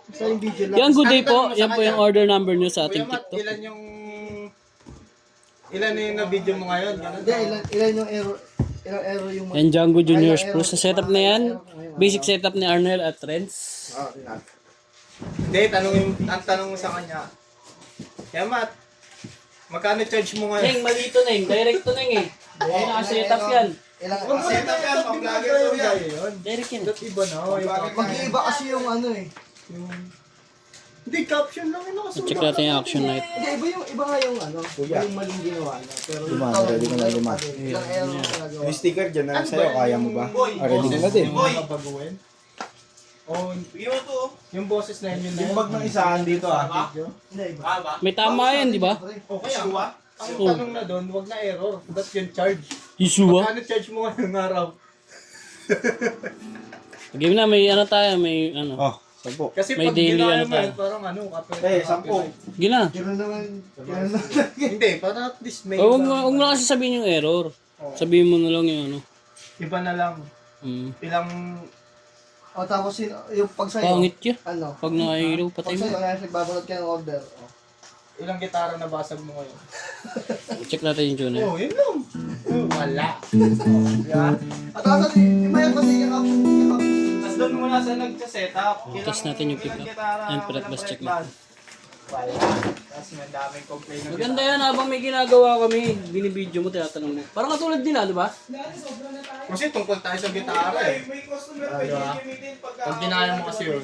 Basta yung video lang. Yan, good day po. Yan po yung order number nyo sa ating Kuya Matt, TikTok. ilan yung na-video mo ngayon? Ganun Hindi, ilan yung error. Ilang error yung... Yan, Django Juniors Pro. Sa setup na yan, basic setup ni Arnel at Renz. Hindi, ang tanong mo sa kanya. Kuya Matt, magkano charge mo ngayon? Neng, malito Neng. Direct to Neng eh. Ay, naka-setup yan. Ilang... Setup yan, pang-vlogger to yan. Direct yan. Ba't iba na? Mag-iiba kasi yung ano eh. Hindi, caption lang yung nakasulat. Check natin yung action light. Hindi, iba nga yung ano. Iba yung maling ginawa niya. Pero Lima, ikaw, ready ko na lima. ilang error yung nagawa. Yung sticker dyan na lang sa'yo, kaya mo ba? Ready ko na din. Babaguhin? Oh, yung boses na yun Yung bag ng isahan dito ah. Hindi, iba. May tama yan, di ba? Okay, ang tanong na doon, wag na error. That's yung charge. Isua. Magkano charge mo ngayong araw? Game na, may ano tayo, may ano. Oh, 10. Kasi May pag daily ginaya ano mo tayo. yan, parang ano, kapit. 10. Gina. Gano'n naman. Gano'n naman. Hindi, para at least may Huwag mo na kasi sabihin yung error. Sabihin mo na lang yung ano. iba na lang. Ilang, O tapos yung pag sa'yo. Pangit yun. Ano? Pag nakahilo, patay Pag mo. sa'yo, kaya nagbabunod ka ng order. ilang gitara na basag mo ngayon? Check natin yung tuner. Oh, yun lang. Wala. At tapos, iba yan kasi yung Tapos doon muna sa nagsa-setup. Test natin yung pick up. And fret bus check natin. Wala. Tapos may daming complaint na Maganda yan, habang may ginagawa kami, binibidyo mo, tinatanong mo. Parang katulad nila, di ba? Kasi tungkol tayo sa gitara eh. Diba? Pag dinaya mo kasi yun,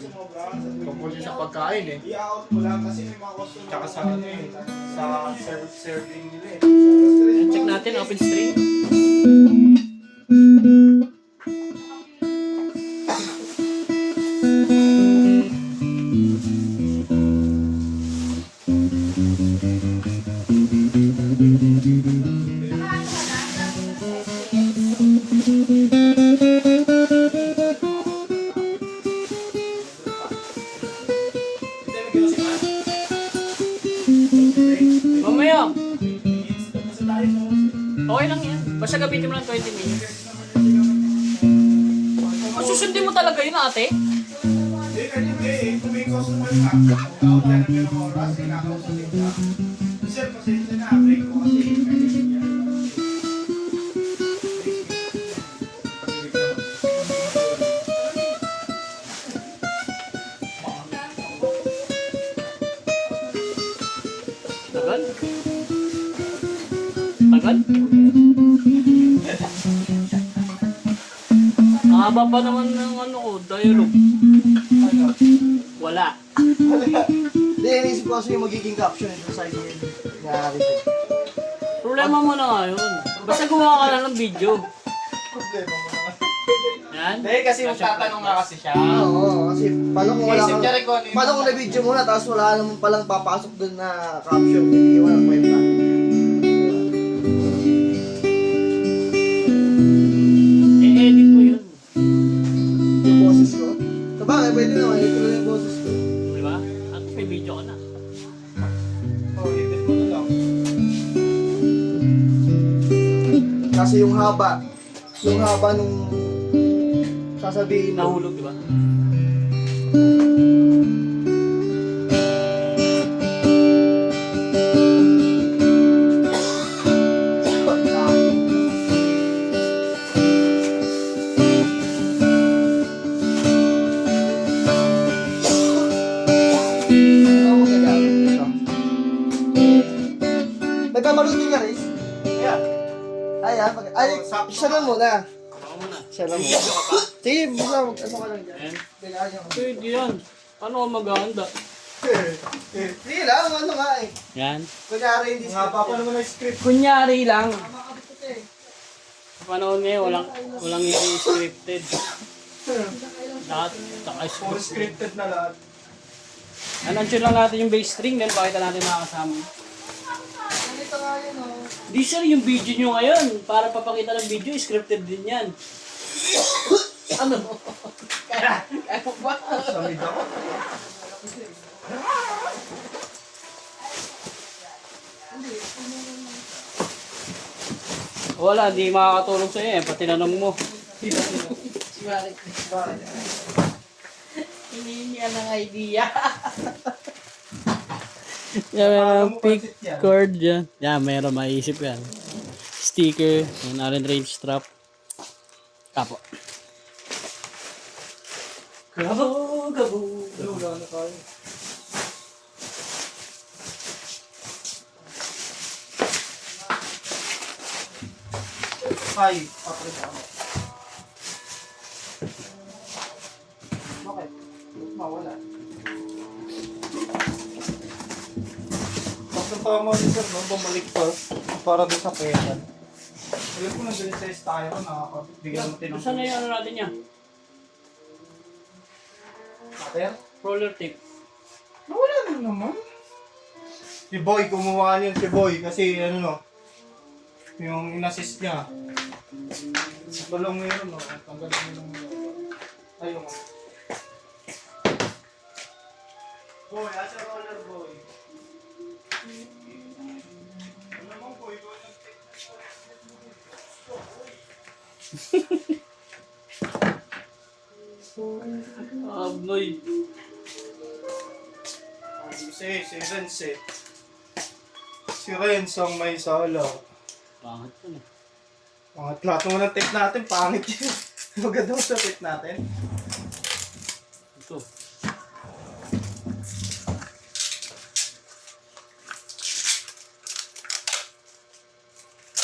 tungkol yun sa pagkain eh. I-out mo lang kasi may mga customer. Tsaka sa ano eh, sa serving nila eh. Check natin, open string. Mamaya. Okay lang yan. Basta gamitin mo lang 20 minutes. Susundin mo talaga yun, ate? Hindi, kung may customer ka, mag-out yan ng ilang oras, kinakausapin ka. Sir, pasensya na, break ko kasi. Tagal? Tagal? Mahaba pa naman ng ano ko, dialogue. Wala. Hindi, inisip ko kasi yung magiging caption ito sa iyo. Nangyari ko. Problema mo na nga yun. Basta gumawa ka lang ng video. Yan. Hindi, kasi magtatanong nga kasi siya. Oo, kasi paano kung wala Isip kang... niya rin kung ano yung- Paano kung na-video mo na tapos wala naman palang papasok dun na caption. Hindi mo na kwenta. I-edit mo yun. Yung boses ko. Sabagay, pwede naman. Ito lang yung boses ko. Di ba? At may video ka na. Oh, edit mo na lang. Kasi yung haba nung sasabihin mo. Nahulog, di ba? Ano mo gagamit ito? Nagkamalutin ka, Riz? Yeah. Siya lang muna. Baka muna. Siya lang muna. Sige, basta mag-ano ka lang dyan. Ayan. Kailangan niya. Pwede yan. Paano ka maghahanda? Sige lang, ano nga eh. Yan. Kunyari hindi Nga pa pa naman ang script. Kunyari lang. eh. Sa panahon ngayon, walang i-scripted. Lahat, Puro saka-scripted. scripted na lahat. Announce lang natin yung bass string, then pakita natin mga kasama. Ganito nga yun oh. Di sir, yung video nyo ngayon, para papakita ng video, scripted din yan. Ano? Kaya mo ba? Samid ako. Wala, di makakatulong sa'yo eh, pati tinanong mo. Si Marik. Hinihingian ng idea. Yan, meron pick cord yan. Yan, meron maisip yan. Sticker, yan, Allen Range strap. Kapo. Gabo, gabo. Wala na tayo. Ay, papres ako. Bakit? Mawala. Bakit ang tama ni sir, no? Bumalik pa. Para doon sa pera. Alam ko nandun sa styro, nakakabigyan mo tinong. Saan na yung ano natin yan? Cutter? Roller tape. Nawala na naman. Si Boy, kumuha niyan si Boy. Kasi ano no, yung in-assist niya. Balong mo yun, no? Tanggalin mo yung ayun. Boy, asa roller boy? Ano naman boy, boy ng Abnoy. si Renz eh. Si Renz ang may sala. Pangit ko na. Mga lahat naman ng tape natin, pangit yun. Maganda mo sa tape natin. Ito.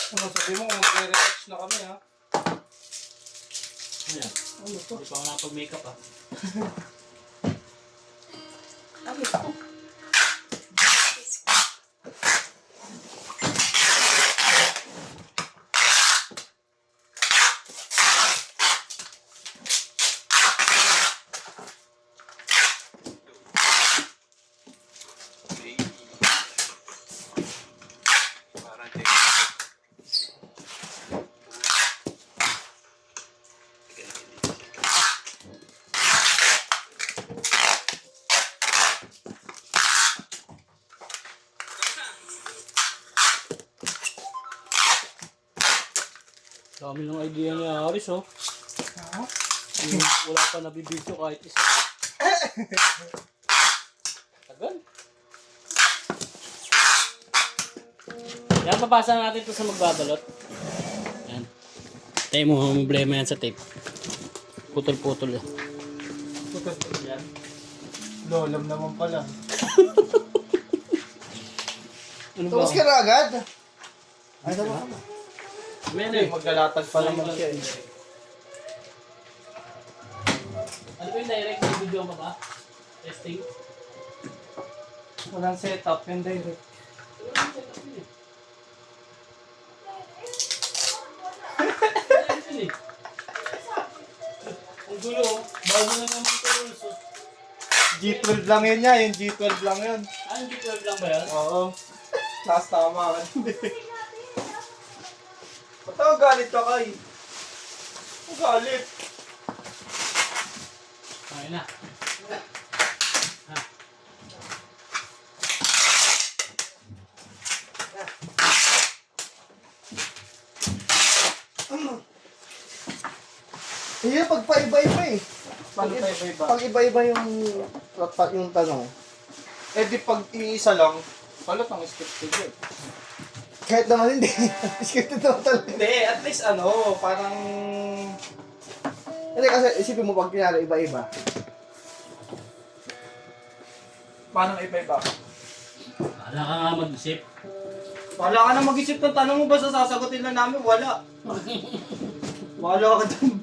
Ano, sabi mo kung magre-retouch na kami ha? Ayan. Hindi pa ako nakapag-makeup ah. Dami ng idea ni Aris oh. Wala pa nabibidyo kahit isa. Tagal. Yan, papasa natin ito sa magbabalot. Yan. Tayo mo, problema yan sa tape. Putol-putol yan. Yan. Lolam naman pala. Ano ba? Tapos ka na agad? Ay, tama ka. Hindi, maglalatag pa naman siya eh. Ano ba yung direct sa video mo ba? Testing? Walang setup, yung direct. Ang gulo, bago na naman ito rules. G12 lang yun niya, yung G12 lang yun. Ano, G12 lang ba yan? Oo. Last tama ka. Ba't ako galit ka kay? Ako galit. Okay na. Iya, pagpaiba-iba eh. Paano tayo ba iba? Pag iba-iba yung tanong, Eh di pag iisa lang, palot ang scripted yun. kahit naman hindi, scripted naman talaga. Hindi, at least ano, parang... Hindi kasi isipin mo pag pinala iba-iba. Paano iba-iba? Wala ka nga mag-isip. Wala ka na mag-isip ng tanong mo, basta sasagutin lang namin, wala. Wala ka dun.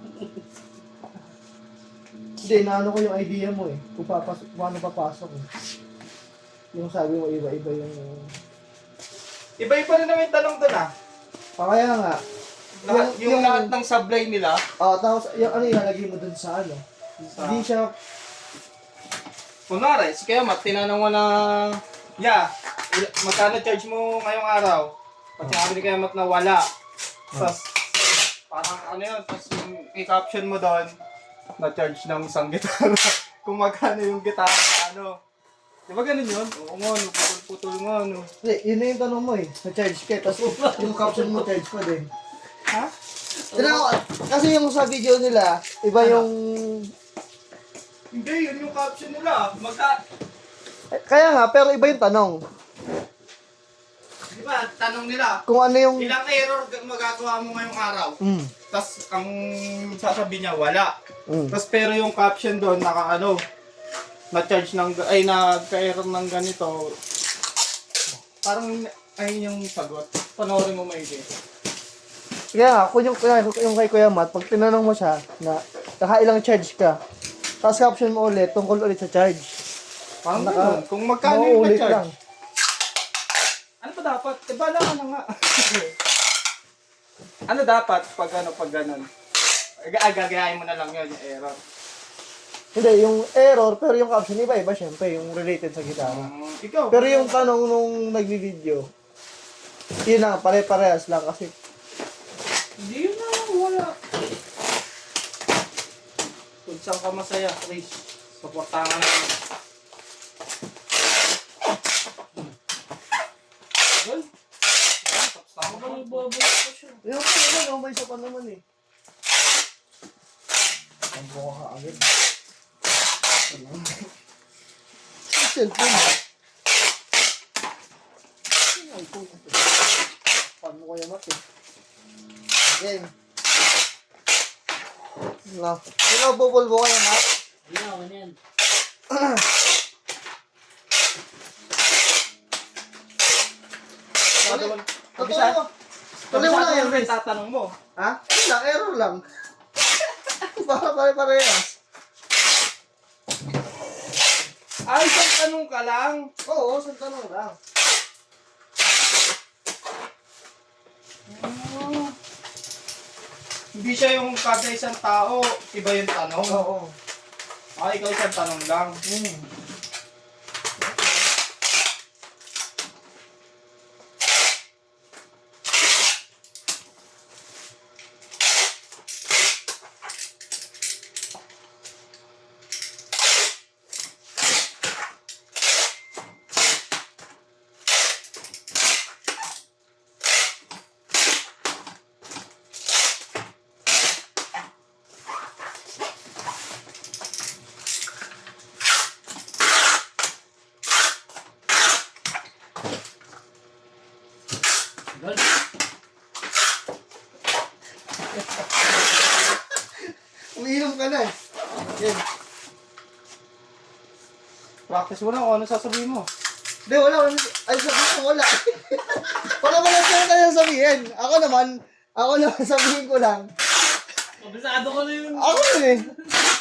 Hindi, naano ko yung idea mo eh. Kung paano papasok eh. Yung sabi mo iba-iba yung... Iba-iba na naman yung tanong dun ah. Kaya nga. Yung lahat ng sablay nila, Tapos yung ano ilalagay mo dun sa ano. Hindi siya... kunwari, si Kayamat, tinanong mo na, magkano charge mo ngayong araw? Pag sinabi ni Kayamat na wala. Tapos, parang ano yun, tapos yung i-caption mo doon, na-charge ng isang gitara. Kung magkano yung gitara na ano. Di ba ganun yun? Oo nga, no, putol-putol nga, no. Hindi, yun na yung tanong mo eh. Na-charge ka. Tapos yung caption mo charge pa din. Ha? Kasi yung sa video nila, iba yung... Hindi, yun yung caption nila. Kaya nga, pero iba yung tanong. Di ba, tanong nila, Kung ano yung... ilang error magagawa mo ngayong araw? Mm. Tapos ang sasabi niya, wala. Mm. Tapos pero yung caption doon, na-charge ng, nagka-error ng ganito. Parang, ayun yung sagot. Panoorin mo maigi. Kaya nga, kung yung kay Kuya Matt, pag tinanong mo siya na nakailang charge ka, tapos caption mo ulit, tungkol ulit sa charge. Parang Naka- ganun. Kung magkano yung Mauulit na-charge. lang. Ano ba dapat? Bala ka na nga. Ano dapat pag ganun? Gagayahin mo na lang yun, yung error. Hindi, yung error, pero yung caption iba-iba syempre, yung related sa gitara. Ikaw. Pero yung tanong nung nagbi-video, yun lang, pare-parehas lang kasi Hindi yun na, wala. Kung saan ka masaya, Chris. Supportahan ka naman. Well, tapos na ako ba nagbabalik ko siya? yung ano, may isa pa naman eh. Ang buka ka agad. Yung cellphone eh. Ay, iPhone. Paano ko yung mat eh. Again. No. Ikaw, bubulbo ka yung mat? Hindi na, ano yan. Totoo mo. Tuloy mo lang yan. Tatanong mo. Ha? Ano lang, error lang. Para pare-parehas. Ay, isang tanong ka lang. Oo, sa tanong lang. Hindi siya yung kada isang tao, iba yung tanong. Oo. Ikaw isang tanong lang. Girl, Umiinom ka na eh. Yan. Practice mo lang kung ano sasabihin mo. Hindi, wala. Ay, sabihin ko wala. Wala mo lang sa'yo tayo sabihin. Ako naman sabihin ko lang. kabisado ko na yun. Ako yun eh.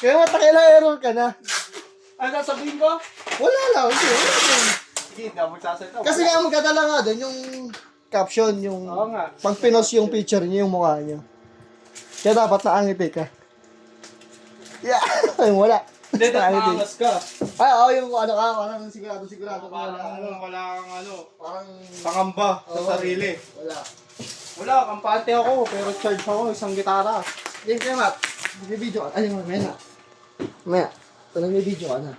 Kaya matakailang error ka na. Ano sasabihin ko? Wala lang. Hindi, wala lang. Sige, hindi ako magsasalita. Kasi nga magdadala nga doon yung caption, yung Oo nga. pag pinost yung picture niya, yung mukha niya. Kaya dapat naangiti ka. Yeah. Ay, wala. Hindi, Naangiti. angas ka. Ay, oo, yung ano ka, parang sigurado ka wala. Wala kang Parang pangamba sa Oo. sarili. wala. Wala, kampante ako, pero charge ako isang gitara. Yung kaya Matt, may video ka. Ay, may na. May. Ito na may video ka na.